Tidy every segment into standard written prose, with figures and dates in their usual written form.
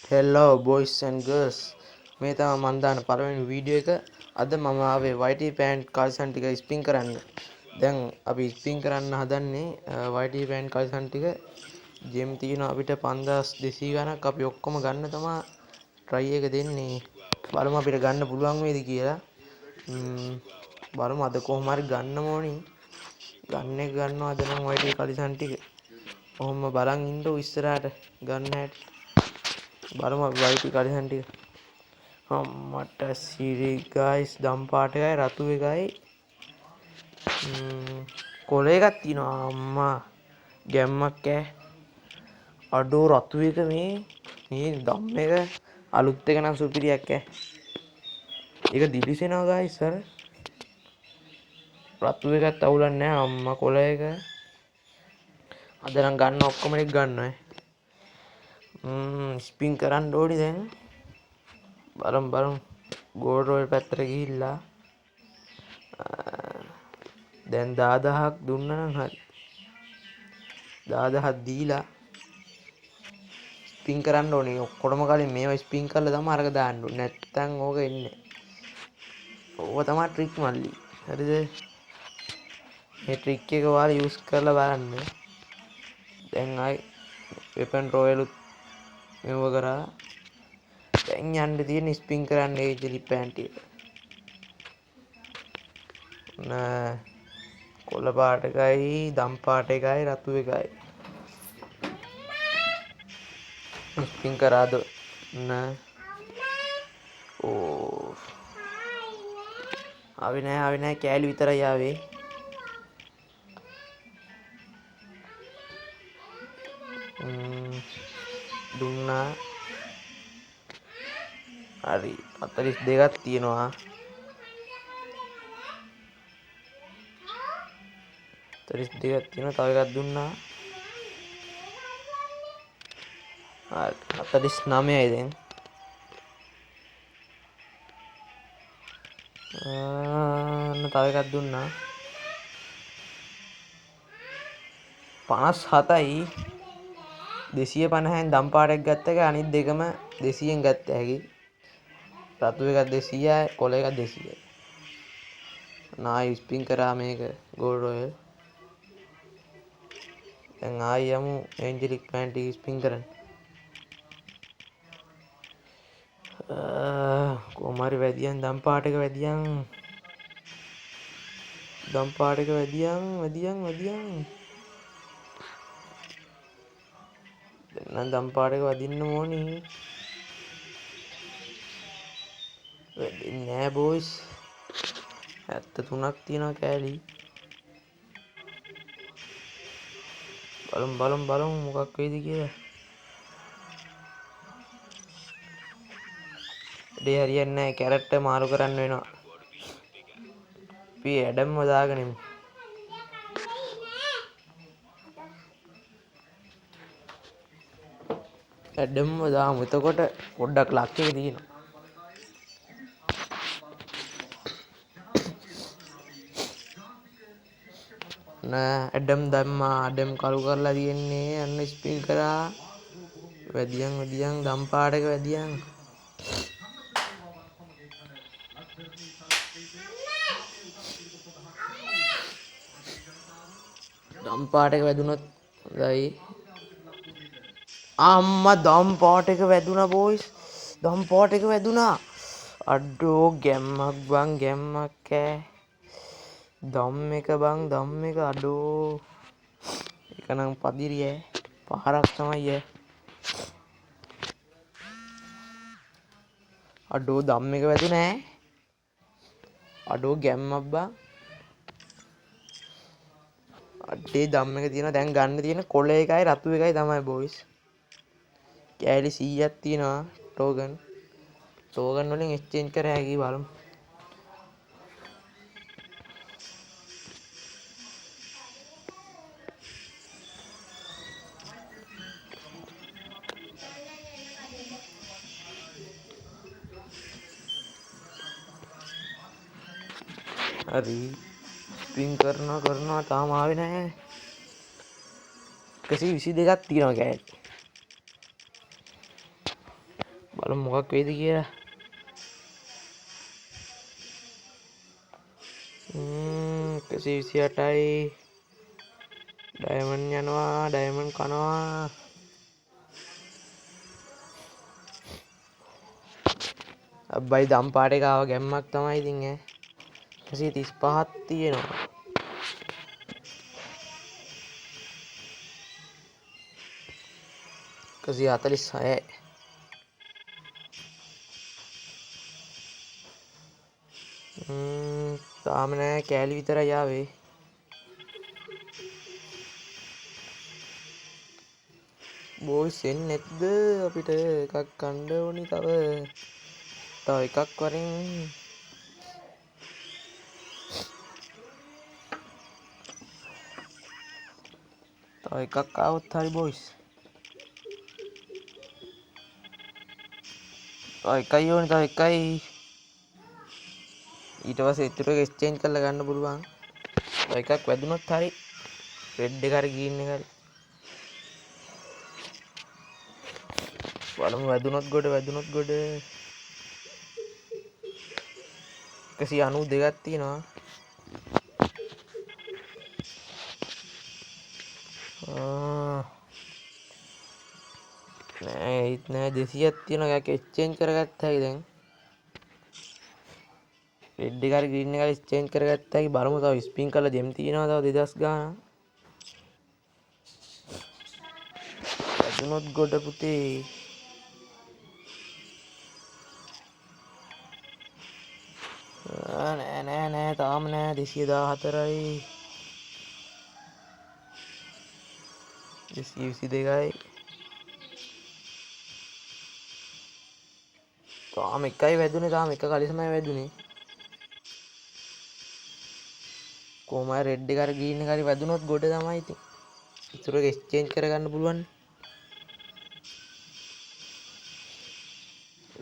හෙල්ලෝ boys and girls මේ තමයි මම දාන පළවෙනි වීඩියෝ එක. අද මම ආවේ YT පෑන්ට් කල්සන් ටික ස්පින් කරන්න. දැන් අපි ස්පින් කරන්න හදන්නේ YT පෑන්ට් කල්සන් ටික. ජෙම් තියෙනවා අපිට 5200 ගණක්. අපි ඔක්කොම ගන්න තමයි try එක දෙන්නේ. බලමු අපිට ගන්න පුළුවන් වේද කියලා. බලමු අද කොහොම හරි ගන්න ඕනි. ගන්න එක ගන්නවා අද නම් YT කල්සන් ටික. කොහොම බලන් ඉන්න ඉස්සරහට ගන්න හැටි. බලමු අපි YT කලිසන් ටික. මට සිරි ගයිස් දම් පාට එකයි රතු එකයි කොළ එකක් තියෙනවා. අම්මා ගැම්මක් ඈ. අඩෝ රතු එක මේ දම් එක අලුත් එක නම් සුපිරියක් ඈ. ඒක දිලිසෙනවා ගයිස් අර. රතු එකත් අවුලක් නැහැ අම්මා කොළ එක. අද නම් ගන්න ඔක්කොම ටික ගන්නවා. ස්පින් කරන්න ඕනි දැන්. බලමු ගෝල්ඩ් රොයල් පැත්තට ගිහිල්ලා දැන් 10000ක් දුන්නා නම් හරි. 10000ක් දීලා ස්පින් කරන්න ඕනේ. ඔක්කොටම කලින් මේවා ස්පින් කරලා තමයි අරක දාන්න ඕනේ. නැත්තම් ඕක එන්නේ. ඕක තමයි ට්‍රික් මල්ලි. හරිද? මේ ට්‍රික් එක ඔයාලා යූස් කරලා බලන්න. දැන් ආයි වෙපන් රොයල් මෙව කරා. දැන් යන්න තියෙන ස්පින් කරන්න ඒජලි පෑන්ට් එක. කොළ පාට එකයි දම් පාට එකයි රතු එකයි ස්පින් කරාද ඕ ආවේ නෑ කෑලි විතරයි ආවේ. දුන්නා හරි 42ක් තියෙනවා. 32ක් තියෙනවා. තව එකක් දුන්නා. හරි 49යි දැන්. තව එකක් දුන්නා. 57යි. 250න් දම් පාටක් ගත්ත එක අනිත් දෙකම 200න් ගත්ත හැකි. රතු එකක් 200යි කොළ එකක් 200යි. නායි ස්පින් කරා මේක ගෝල්ඩ් රොයල්. දැන් ආයි යමු ඒන්ජලික් පෑන්ට් එක ස්පින් කරන්න. කොහොම හරි වැඩියන් දම් පාට එක වැඩියන්. දම් පාට එක වැඩියන්. දැන් දම් පාට එක වදින්න ඕනි. වෙන්නේ නෑ බොයිස්. 73ක් තියෙනවා කෑලි. බලමු මොකක් වෙයිද කියලා. වැඩේ හරියන්නේ නැහැ. කැරක්ටර් මාරු කරන්න වෙනවා. අපි ඇඩම්ව දාගෙන ඉමු. ඇඩම්ව දාමු. එතකොට පොඩ්ඩක් ලක් එක තියෙනවා. නෑ ඇඩම් දැම්මා. ඇඩම් කළු කරලා තියෙන්නේ. අන්න ස්පින් කරා. වැඩියන් දම් පාට එක වැඩියන්. දම් පාට එක වැදුනොත් හොඳයි. අම්මා දම් පාට එක වැදුනා බොයිස්. දම් පාට එක වැදුනා. අඩෝ ගැම්මක් බං ගැම්මක් ඈ. දම් එක අඩෝ. ඒක නම් පදිරි ඈ. පහරක් තමයි ඈ. අඩෝ දම් එක වැදුනා ඈ. අඩෝ ගැම්මක් බං. අඩේ දම් එක තියෙනවා. දැන් ගන්න තියෙන කොළ එකයි රතු එකයි තමයි බොයිස්. කෑලි 100ක් තියෙනවා ටෝකන්. ටෝකන් වලින් එක්ස්චේන්ජ් කර හැකි බලමු. හරි ස්පින් කරනවා තාම ආවේ නැහැ. 122ක් තියෙනවා කෑලි. බලමු මොකක් වෙයිද කියලා. 128යි. ඩයමන්ඩ් යනවා, ඩයමන්ඩ් කනවා. අබ්බයි දම් පාට එක ආව ගැම්මක් තමයි ඉතින් ඈ. 135ක් තියෙනවා. කසි 46යි. තාම නෑ කෑලි විතරයි ආවේ. බෝයිස් එන්නේ නැද්ද අපිට එකක් කන්න ඕනි තව එකක් වරින්. තව එකක් ආවොත් හරි බෝයිස්. තව එකයි ඕනි, තව එකයි. ඊට පස්සේ ඉතුරු එක එක්ස්චේන්ජ් කරලා ගන්න පුළුවන්. තව එකක් වැදුනොත් හරි. රෙඩ් එක හරි ග්‍රීන් එක හරි. බලමු වැදුනොත් ගොඩ 192ක් තියෙනවා. නෑ ඒත් නෑ 200ක් තියෙනවා. එකක් එක්ස්චේන්ජ් කරගත්ත හැකි දැන්. රෙඩ් එක හරි ග්‍රීන් එක හරි එක්ස්චේන්ජ් කරගත්ත හැකි. බලමු තව ස්පින් කරලා ජෙම් තියෙනවා තව 2000 ගාණක්. වැදුනොත් ගොඩ පුතේ. නෑ තාම නෑ 214යි. 222යි. තාම එකයි වැදුනේ. තාම එක කලිසමයි වැදුනේ. කොහොම හරි රෙඩ් එක හරි ග්‍රීන් එක හරි වැදුනොත් ගොඩ තමයි ඉතින්. ඉතුරු එක එක්ස්චේන්ජ් කරගන්න පුළුවන්.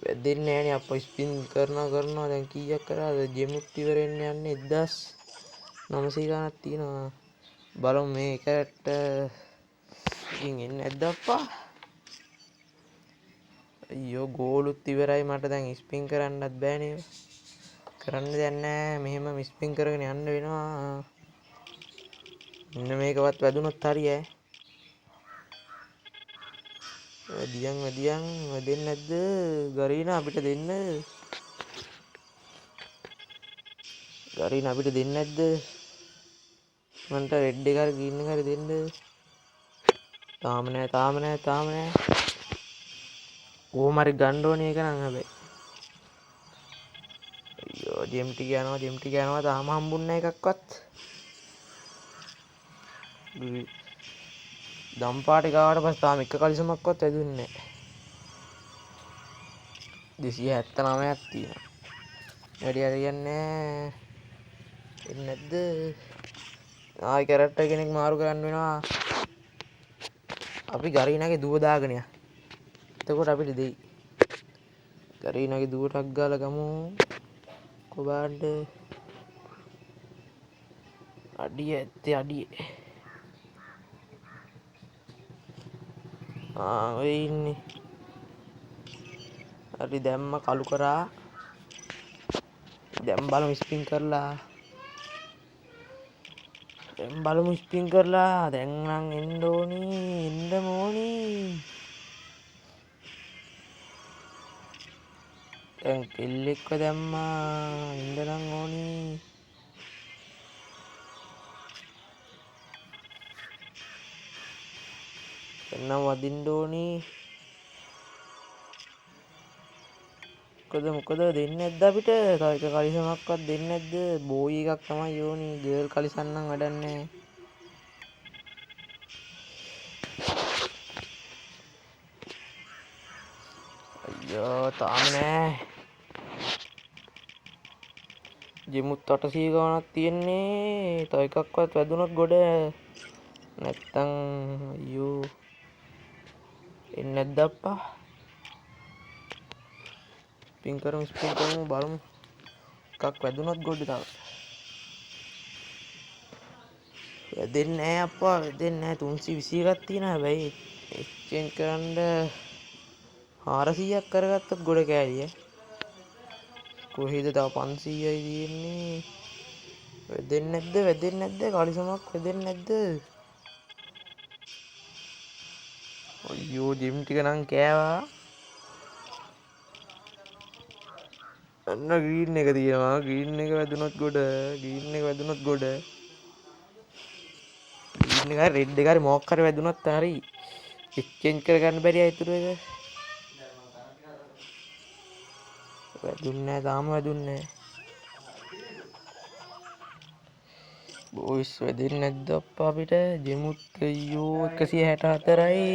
වැදෙන්නේ නෑනේ අප්පා. ස්පින් කරනවා දැන් කීයක් කරාද? ජෙමුත් ඉවර වෙන්න යන්නේ 1900 ගාණක් තියෙනවා. බලමු මේ එකට ඉතින් එන්නේ නැද්ද අප්පා? අයියෝ ගෝලුත් ඉවරයි. මට දැන් ස්පින් කරන්නත් බෑනේ. කරන්න දෙයක් නෑ. මෙහෙම ස්පින් කරගෙන යන්න වෙනවා. මෙන්න මේකවත් වැදුනොත් හරි ඈ. වැදියන් වැදෙන්නේ නැද්ද? ගරීනා අපිට දෙන්න. ගරීනා අපිට දෙන්නේ නැද්ද? මන්ට රෙඩ් එක හරි ග්‍රීන් එක හරි දෙන්න. තාම නෑ. කොහොම හරි ගන්න ඕනේ ඒක නම් හැබැයි. අයියෝ ජෙම් ටික යනවා. තාම හම්බුන්නේ නැහැ එකක්වත්. දම් පාටේ ගාවට පස්සේ තාම එක කලිසමක්වත් වැදුන්නේ නැහැ. 279ක් තියෙනවා. වැඩි හරියන්නේ එන්නේ නැද්ද? ආයි කැරක්ටර් කෙනෙක් මාරු කරන්න වෙනවා. අපි ගරීනාගේ දුව දාගෙන යන්න. එතකොට අපිට දෙයි. ගරීනාගේ දුවටක් ගාලා ගමු. කොබාන්ඩ අඩියේ. ඔය ඉන්නේ. හරි දැම්ම කළු කරා. දැන් බලමු ස්පින් කරලා. දැන් නම් එන්න ඕනි. දැන් කෙල්ලෙක්ව දැම්මා. එන්න නම් ඕනි. එන්නම් වදින්න ඕනි. මොකද දෙන්නේ නැද්ද අපිට? තව එක කලිසමක්වත් දෙන්නේ නැද්ද? බෝයි එකක් තමයි ඕනි. ගර්ල් කලිසම් නම් වැඩක් නැහැ. අයියෝ තාම නෑ. ජෙමුත් 800 ගාණක් තියෙන්නේ. තව එකක්වත් වැදුනොත් ගොඩ. නැත්තම් අයියෝ එන්නේ නැද්ද අප්පා? ස්පින් කරමු බලමු. එකක් වැදුනොත් ගොඩ තව. වැදෙන්නේ නැහැ අප්පා. 321ක් තියෙනවා. හැබැයි එක්ස්චේන්ජ් කරන්න 400ක් කරගත්තත් ගොඩ කෑලිය. කොහෙද තව 500යි තියෙන්නේ. වැදෙන්නේ නැද්ද කලිසමක් වැදෙන්නේ නැද්ද? අයියෝ ජිම් ටික නම් කෑවා. අන්න ග්‍රීන් එක තියෙනවා. ග්‍රීන් එක වැදුනොත් ගොඩ. ග්‍රීන් එක වැදුනොත් ගොඩ. ග්‍රීන් එක හරි රෙඩ් එක හරි මොකක් හරි වැදුනොත් හරි. එක්ස්චේන්ජ් කරගන්න බැරි අය ඉතුරු එක. වැදුන්නේ නැහැ තාම වැදුන්නේ නැහැ. බොයිස් වැදෙන්නේ නැද්ද අප්පා අපිට? ජෙමුත් අයියෝ 164යි.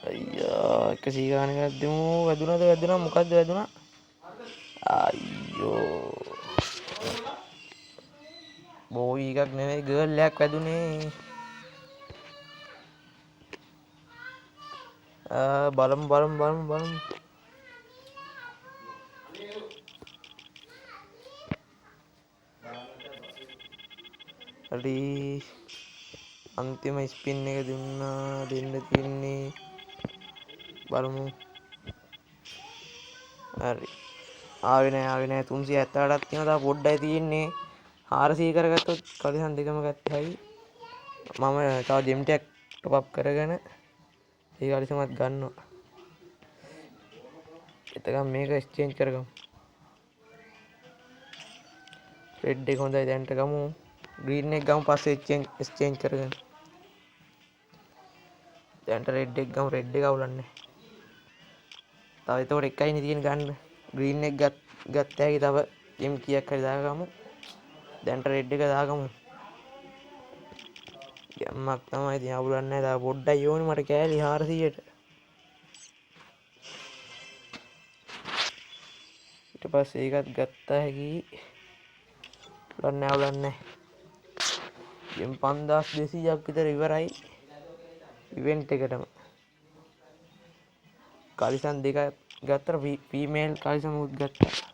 අයියා 100 ගානකට දෙමු. වැදුනා මොකද්ද වැදුනා? අයියෝ බෝයි එකක් නෙවෙයි ගර්ල් එකක් වැදුනේ. බලමු. හරි අන්තිම ස්පින් එක දුන්නා. දෙන්න තියෙන්නේ බලමු. හරි ආවේ නෑ 378ක් තියෙනවා. තව පොඩ්ඩයි තියෙන්නේ. 400 කරගත්තොත් කලිසම් දෙකම ගත්තයි. මම තව ජෙම් ටැක් টොප් අප් කරගෙන ඒ කලිසමත් ගන්නවා. එතකම් මේක එක්ස්චේන්ජ් කරගමු. රෙඩ් එක හොඳයි දැන්ට ගමු. ග්‍රීන් එක ගමු පස්සේ එක්ස්චේන්ජ් කරගෙන. දැන්ට රෙඩ් එක ගමු. රෙඩ් එක අවුලන්නේ. තව එතකොට එකයිනේ තියෙන ගන්න. ග්‍රීන් එක ගත්ත හැකි තව එම් කීයක් හරි දාගමු. දැන්ට රෙඩ් එක දාගමු. ගැම්මක් තමයි ඉතින් අවුලන්නේ නැහැ. තව පොඩ්ඩයි ඕනේ මට කෑලි 400ට. ඊට පස්සේ ඒකත් ගත්තා හැකි. අවුලන්නේ එම් 5200ක් විතර ඉවරයි ඉවෙන්ට් එකටම. කලිසම් දෙකක් ගත්තට ෆීමේල් කලිසමුත් ගත්තා.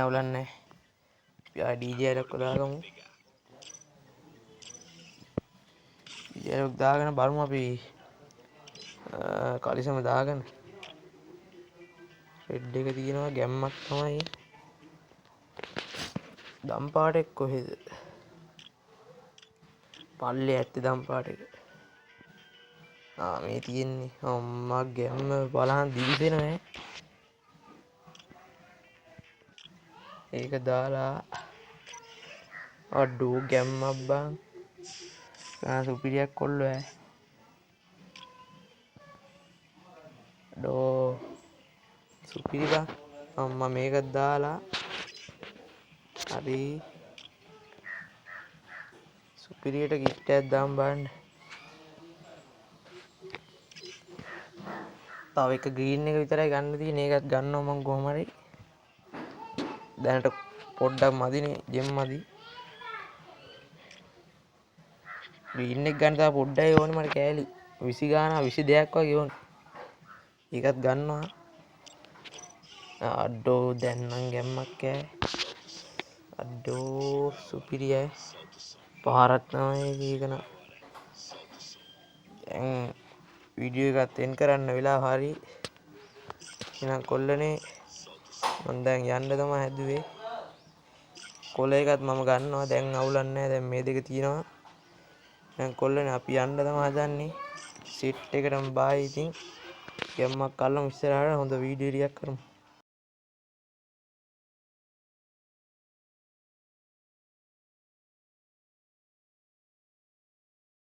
අවුලන්නේ. යා ඩීජේ එකක් දාගමු. ඩීජේ එකක් දාගෙන බලමු අපි කලිසම දාගෙන. රෙඩ් එක තියෙනවා ගැම්මක් තමයි. දම් පාට එක කොහෙද? පල්ලේ ඇත්තේ දම් පාට එක. මේ තියෙන්නේ. අම්මා ගැම්ම බලහන් දිවිසෙනවා. ඒක දාලා අඩෝ ගැම්මක් බං. සුපිරියක් කොල්ලෝ ඈ. අඩෝ සුපිරි බං. අම්මා මේක දාලා හරි සුපිරියට ගිෆ්ට් එකක් දාන්න බලන්න. තව එක ග්‍රීන් එක විතරයි ගන්න තියෙන්නේ. ඒකත් ගන්නවා මම කොහොම හරි. දැනට පොඩ්ඩක් මදිනේ ජෙම් මදි. ග්‍රීන් එක ගන්න තව පොඩ්ඩයි ඕනේ මට කෑලි 20 ගාන 22ක් වගේ ඕනේ. ඒකත් ගන්නවා. අඩෝ දැන් නම් ගැම්මක් ඈ. අඩෝ සුපිරියයි. පාරක් තමයි මේක න. දැන් වීඩියෝ එකත් එන් කරන්න වෙලාව හරි. එහෙනම් කොල්ලනේ මම දැන් යන්න තමයි හැදුවේ. කොළ එකත් මම ගන්නවා. දැන් අවුලක් නැහැ. දැන් මේ දෙක තියෙනවා. දැන් කොල්ලනේ අපි යන්න තමයි හදන්නේ. සෙට් එකටම බායි ඉතින්. ගැම්මක් අල්ලමු ඉස්සරහට හොඳ වීඩියෝ ටිකක් කරමු.